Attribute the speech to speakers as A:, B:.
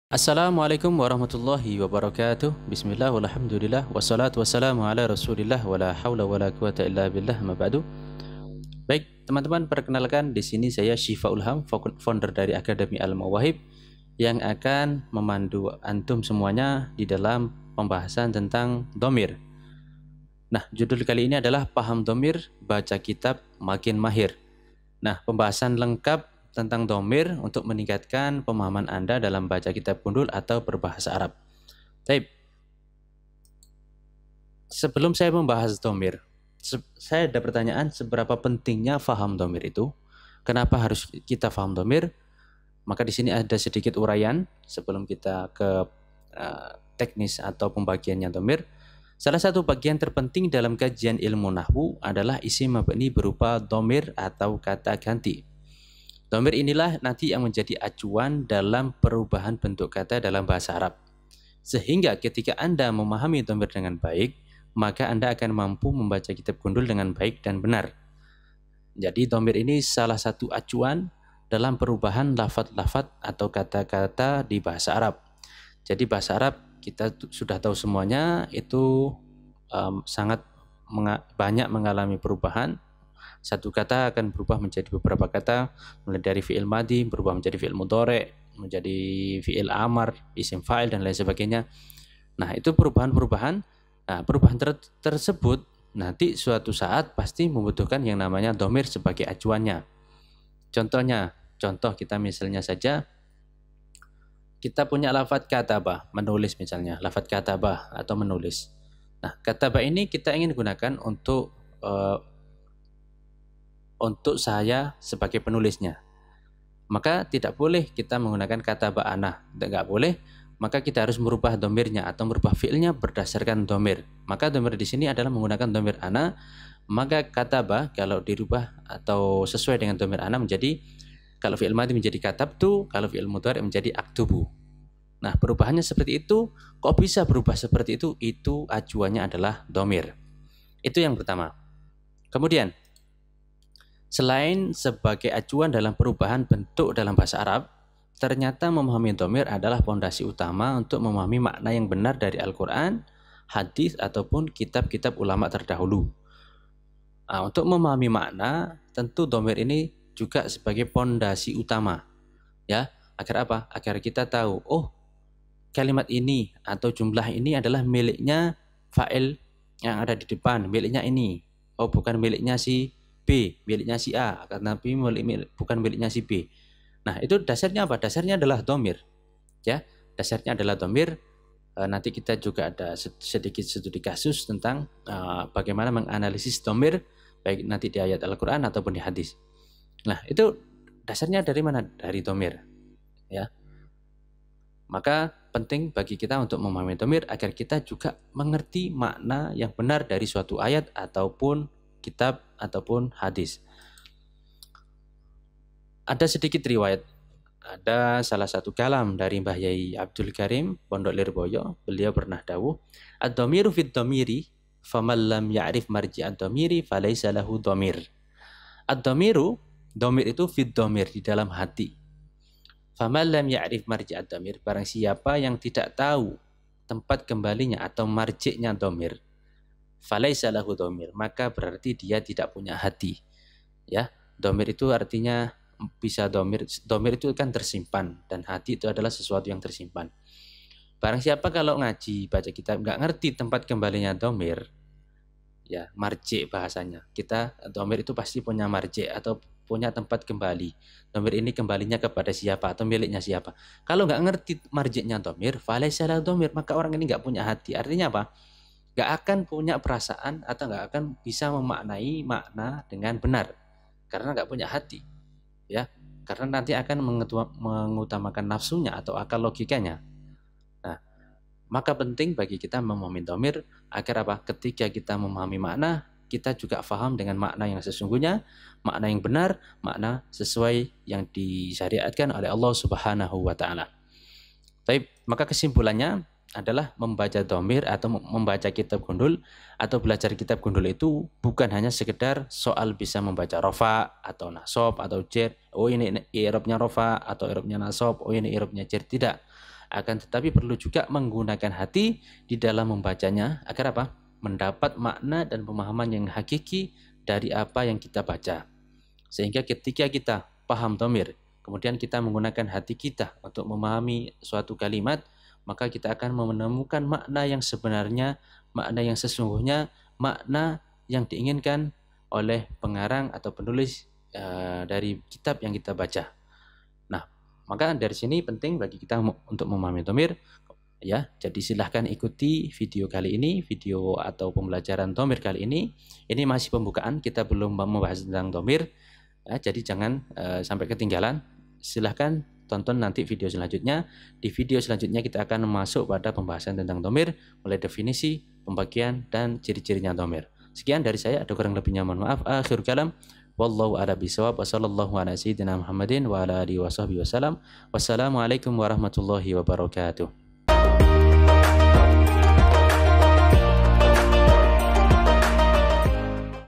A: Assalamualaikum warahmatullahi wabarakatuh. Bismillah walhamdulillah wassalatu wassalamu ala rasulillah wala hawla wala quwata illa billah ma ba'du. Baik, teman-teman, perkenalkan di sini saya Syifa Ulham, founder dari Akademi Al-Mawahib yang akan memandu antum semuanya di dalam pembahasan tentang dhamir. Nah, judul kali ini adalah Paham Dhamir, Baca Kitab Makin Mahir. Nah, pembahasan lengkap tentang dhamir untuk meningkatkan pemahaman Anda dalam baca kitab gundul atau berbahasa Arab. Baik. Sebelum saya membahas dhamir, saya ada pertanyaan, seberapa pentingnya faham dhamir itu? Kenapa harus kita faham dhamir? Maka di sini ada sedikit uraian sebelum kita ke teknis atau pembagiannya dhamir. Salah satu bagian terpenting dalam kajian ilmu nahwu adalah isim mabni berupa dhamir atau kata ganti. Dhamir inilah nanti yang menjadi acuan dalam perubahan bentuk kata dalam bahasa Arab. Sehingga ketika Anda memahami dhamir dengan baik, maka Anda akan mampu membaca kitab gundul dengan baik dan benar. Jadi dhamir ini salah satu acuan dalam perubahan lafadz-lafadz atau kata-kata di bahasa Arab. Jadi bahasa Arab kita sudah tahu semuanya itu sangat banyak mengalami perubahan. Satu kata akan berubah menjadi beberapa kata, mulai dari fi'il madhi berubah menjadi fi'il mudhari', menjadi fi'il amar, isim fa'il dan lain sebagainya. Nah, itu perubahan-perubahan. Nah, perubahan tersebut nanti suatu saat pasti membutuhkan yang namanya dhamir sebagai acuannya. Contoh kita misalnya saja kita punya lafadz katabah, menulis misalnya, lafadz katabah atau menulis. Nah, katabah ini kita ingin gunakan untuk saya sebagai penulisnya. Maka tidak boleh kita menggunakan kata ba'ana, tidak boleh. Maka kita harus merubah dhamirnya atau merubah fiilnya berdasarkan dhamir. Maka dhamir di sini adalah menggunakan dhamir ana. Maka kata ba kalau dirubah atau sesuai dengan dhamir ana menjadi, kalau fiil madhi menjadi katabtu, kalau fiil mudhari menjadi aktubu. Nah, perubahannya seperti itu. Kok bisa berubah seperti itu? Itu acuannya adalah dhamir. Itu yang pertama. Kemudian selain sebagai acuan dalam perubahan bentuk dalam bahasa Arab, ternyata memahami dhamir adalah fondasi utama untuk memahami makna yang benar dari Al-Quran, hadis ataupun kitab-kitab ulama terdahulu. Nah, untuk memahami makna, tentu dhamir ini juga sebagai fondasi utama, ya, agar apa? Agar kita tahu, oh, kalimat ini atau jumlah ini adalah miliknya fa'il yang ada di depan, miliknya ini. Oh, bukan miliknya si B, miliknya si A, tapi bukan miliknya si B. Nah, itu dasarnya apa? Dasarnya adalah dhamir. Ya, dasarnya adalah dhamir. Nanti kita juga ada sedikit studi kasus tentang bagaimana menganalisis dhamir, baik nanti di ayat Al-Quran ataupun di hadis. Nah, itu dasarnya dari mana? Dari dhamir. Ya. Maka penting bagi kita untuk memahami dhamir agar kita juga mengerti makna yang benar dari suatu ayat ataupun kitab ataupun hadis. Ada sedikit riwayat, ada salah satu kalam dari Mbah Yai Abdul Karim Pondok Lirboyo. Beliau pernah dawuh, ad-dhamiru fid dhamiri faman lam ya'rif marji'ad dhamiri falaysa lahu dhamir. Ad-dhamiru, dhamir itu fid dhamir, di dalam hati. Faman lam ya'rif marji'ad dhamir, barang siapa yang tidak tahu tempat kembalinya atau marji'nya dhamir, falaisa lahu dhamir, maka berarti dia tidak punya hati. Ya, dhamir itu artinya bisa dhamir itu kan tersimpan, dan hati itu adalah sesuatu yang tersimpan. Barang siapa kalau ngaji baca kitab nggak ngerti tempat kembalinya dhamir, ya, marji bahasanya. Kita dhamir itu pasti punya marji atau punya tempat kembali. Dhamir ini kembalinya kepada siapa atau miliknya siapa. Kalau nggak ngerti marjinya dhamir, falaisa lahu dhamir, maka orang ini nggak punya hati. Artinya apa? Gak akan punya perasaan atau gak akan bisa memaknai makna dengan benar karena gak punya hati, ya, karena nanti akan mengutamakan nafsunya atau akal logikanya. Nah, maka penting bagi kita memahami dhamir agar apa? Ketika kita memahami makna, kita juga faham dengan makna yang sesungguhnya, makna yang benar, makna sesuai yang disyariatkan oleh Allah Subhanahu wa taala. Baik, maka kesimpulannya adalah membaca dhamir atau membaca kitab gundul atau belajar kitab gundul itu bukan hanya sekedar soal bisa membaca rofa atau nasab atau jar. Oh, ini i'rabnya rofa atau i'rabnya nasab, oh ini i'rabnya jar. Tidak. Akan tetapi perlu juga menggunakan hati di dalam membacanya agar apa? Mendapat makna dan pemahaman yang hakiki dari apa yang kita baca. Sehingga ketika kita paham dhamir, kemudian kita menggunakan hati kita untuk memahami suatu kalimat, maka kita akan menemukan makna yang sebenarnya, makna yang sesungguhnya, makna yang diinginkan oleh pengarang atau penulis dari kitab yang kita baca. Nah, maka dari sini penting bagi kita untuk memahami dhamir, ya. Jadi silahkan ikuti video kali ini, video atau pembelajaran dhamir kali ini. Ini masih pembukaan, kita belum membahas tentang dhamir. Ya, jadi jangan sampai ketinggalan. Silahkan tonton nanti video selanjutnya. Di video selanjutnya kita akan masuk pada pembahasan tentang dhamir, mulai definisi, pembagian, dan ciri-cirinya dhamir. Sekian dari saya, ada kurang lebihnya mohon maaf. Akhir kalam, wallahu a'lam bishawab. Wassallallahu ala sayyidina Muhammadin wa ala alihi washabbihi wasallam. Wassalamualaikum warahmatullahi wabarakatuh.